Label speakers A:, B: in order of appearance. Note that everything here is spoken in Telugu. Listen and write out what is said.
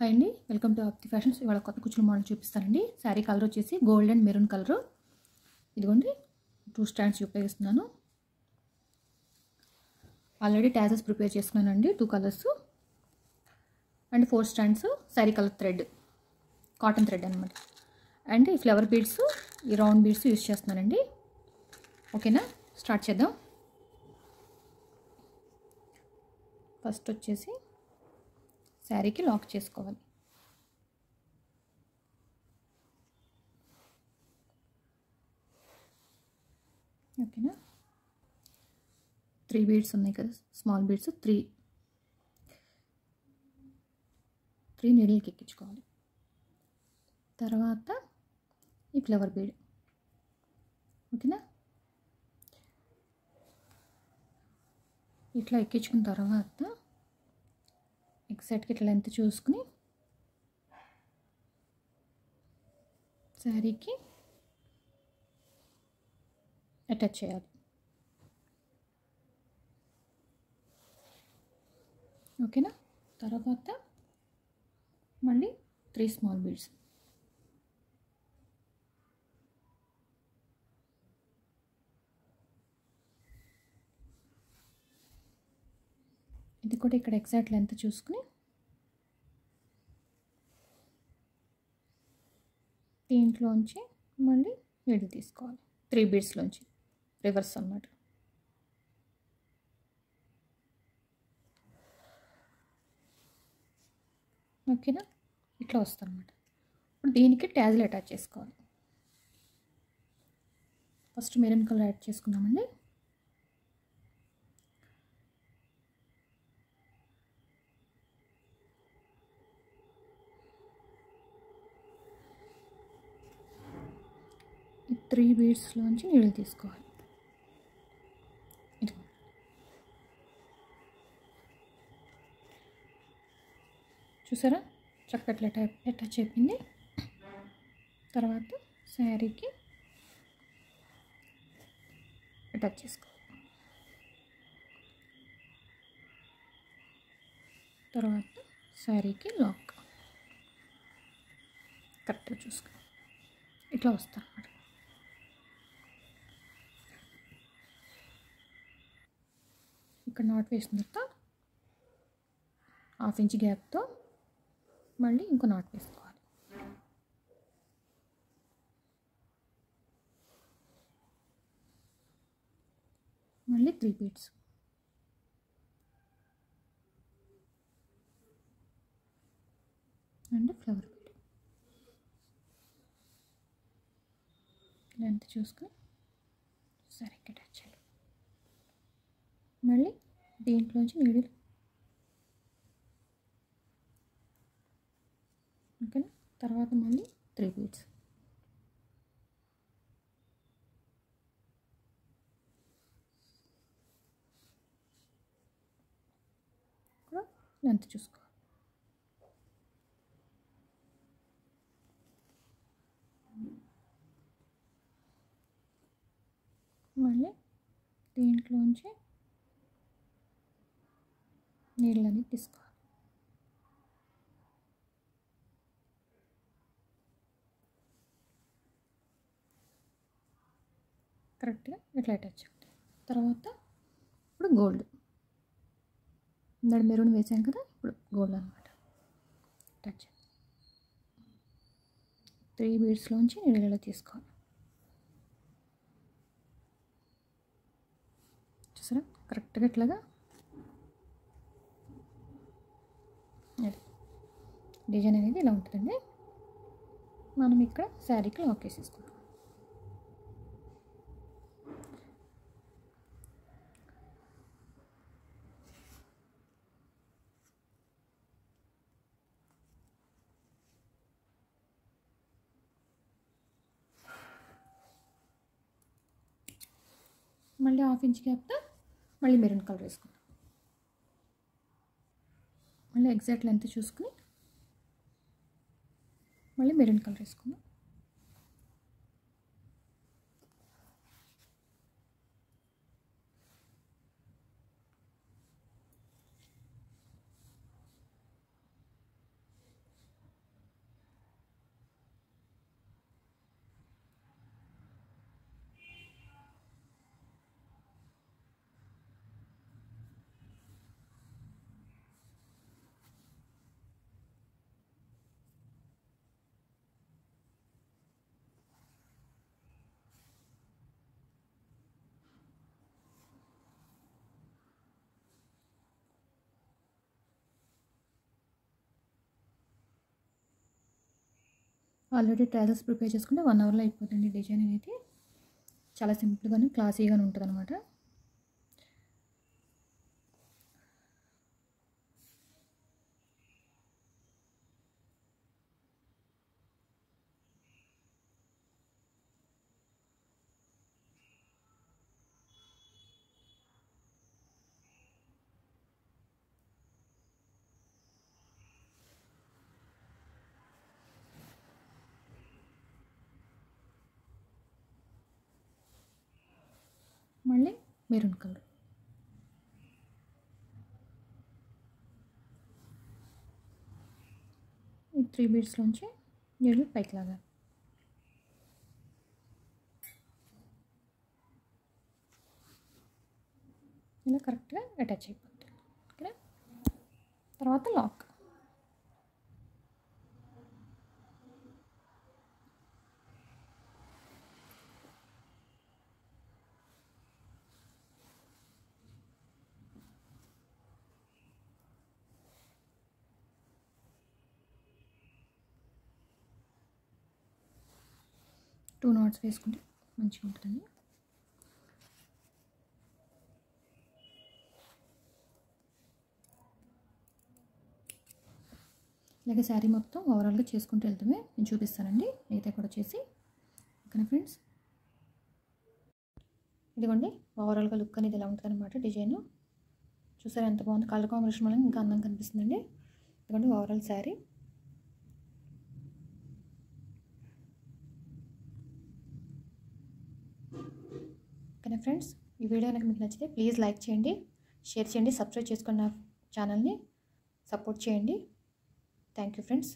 A: హాయ్ అండి, వెల్కమ్ టు ఆప్తి ఫ్యాషన్స్. ఇవాళ కొత్త కుచ్చుల మోడల్ చూపిస్తానండి. శారీ కలర్ వచ్చేసి గోల్డ్ అండ్ మెరూన్ కలరు. ఇదిగోండి 2 స్టాండ్స్ ఉపయోగిస్తున్నాను. ఆల్రెడీ ట్యాజెస్ ప్రిపేర్ చేసుకున్నానండి 2 colours and 4 stands sari colour thread, cotton thread అనమాట. అండ్ ఈ ఫ్లవర్ బీడ్స్, ఈ రౌండ్ బీడ్స్ యూజ్ చేస్తున్నానండి. ఓకేనా, స్టార్ట్ చేద్దాం. ఫస్ట్ వచ్చేసి శారీకి లాక్ చేసుకోవాలి. ఓకేనా, 3 బీడ్స్ ఉన్నాయి కదా, స్మాల్ బీడ్స్ 3 నీడిల్కి ఎక్కించుకోవాలి. తర్వాత ఈ ఫ్లవర్ బీడ్. ఓకేనా, ఇట్లా ఎక్కించుకున్న తర్వాత ఎగ్జాక్ట్గా ఇట్లా లెంత్ చూసుకుని శారీకి అటాచ్ చేయాలి. ఓకేనా, తర్వాత మళ్ళీ 3 స్మాల్ బీడ్స్. ఇది కూడా ఇక్కడ ఎగ్జాక్ట్ లెంత్ చూసుకుని దీంట్లోంచి మళ్ళీ నీడిల్ తీసుకోవాలి. 3 బీడ్స్లోంచి రివర్స్ అన్నమాట. ఓకేనా, ఇట్లా వస్తుంది అన్నమాట. ఇప్పుడు దీనికి ట్యాజిల్ అటాచ్ చేసుకోవాలి. ఫస్ట్ మెరూన్ కలర్ యాడ్ చేసుకుందామండి. ఈ 3 బీడ్స్లోంచి నీడిల్ తీసుకోవాలి. ఇది చూసారా, చక్కట్ల అటాచ్ అయిపోయింది. తర్వాత శారీకి అటాచ్ చేసుకోవాలి. తర్వాత శారీకి లాక్ కరెక్ట్గా చూసుకో, ఇట్లా వస్తుంది అన్నమాట. ఇక్కడ నాట్ వేసిన తర్వాత 1/2 ఇంచ్ గ్యాప్తో మళ్ళీ ఇంకో నాట్ వేసుకోవాలి. మళ్ళీ 3 beads. And flower bead length చూసుకొని సరిగ్గా అటాచ్ చేయాలి. మళ్ళీ దీంట్లోంచి నీడిల్. ఓకేనా, తర్వాత మళ్ళీ 3 బీడ్స్. కూడా లెంత్ చూసుకోవాలి. మళ్ళీ దీంట్లోంచి నీళ్ళు అనేది తీసుకోవాలి. కరెక్ట్గా ఇట్లా అటాచ్ అవుతుంది. తర్వాత ఇప్పుడు గోల్డ్, ఇందాక మెరూన్ వేసాం కదా, ఇప్పుడు గోల్డ్ అనమాట. అటాచ్ 3 బీడ్స్లోంచి నీళ్ళలో తీసుకోవాలి. చూసారా, కరెక్ట్గా ఇట్లాగా డిజైన్ అనేది ఇలా ఉంటుందండి. మనం ఇక్కడ శారీకి లాక్ వేసేసుకుంటాం. మళ్ళీ 1/2 ఇంచ్ గ్యాప్తో మళ్ళీ మెరూన్ కలర్ వేసుకుందాం. మళ్ళీ ఎగ్జాక్ట్ లెంత్ చూసుకుని మళ్ళీ మెరూన్ కలర్ వేసుకుందాం. ఆల్రెడీ ట్రయల్స్ ప్రిపేర్ చేసుకుంటే 1 అవర్లో అయిపోతుంది డిజైన్ అనేది. చాలా సింపుల్గాను క్లాసీగాను ఉంటుంది అనమాట. మళ్ళీ మెరూన్ కలర్. ఈ 3 బీడ్స్లోంచి నీళ్ళు పైకి లాగాలి. ఇలా కరెక్ట్గా అటాచ్ అయిపోతుంది. ఓకేనా? తర్వాత లాక్. టూ నాట్స్ వేసుకుంటే మంచిగా ఉంటుందండి. ఇలాగే శారీ మొత్తం ఓవరాల్గా చేసుకుంటూ వెళ్తామే నేను చూపిస్తానండి మిగతా కూడా చేసి. ఓకేనా ఫ్రెండ్స్? ఇదిగోండి ఓవరాల్గా లుక్ అనేది ఇలా ఉంటుంది అనమాట. డిజైన్ చూసారా ఎంత బాగుంది. కలర్ కాంబినేషన్ వల్ల ఇంకా అందంగా కనిపిస్తుందండి. ఇదిగోండి ఓవరాల్ శారీ. ఓకేనా ఫ్రెండ్స్? ఈ వీడియో కనుక మీకు నచ్చితే ప్లీజ్ లైక్ చేయండి, షేర్ చేయండి, సబ్స్క్రైబ్ చేసుకోండి, నా ఛానల్ని సపోర్ట్ చేయండి. Thank you friends.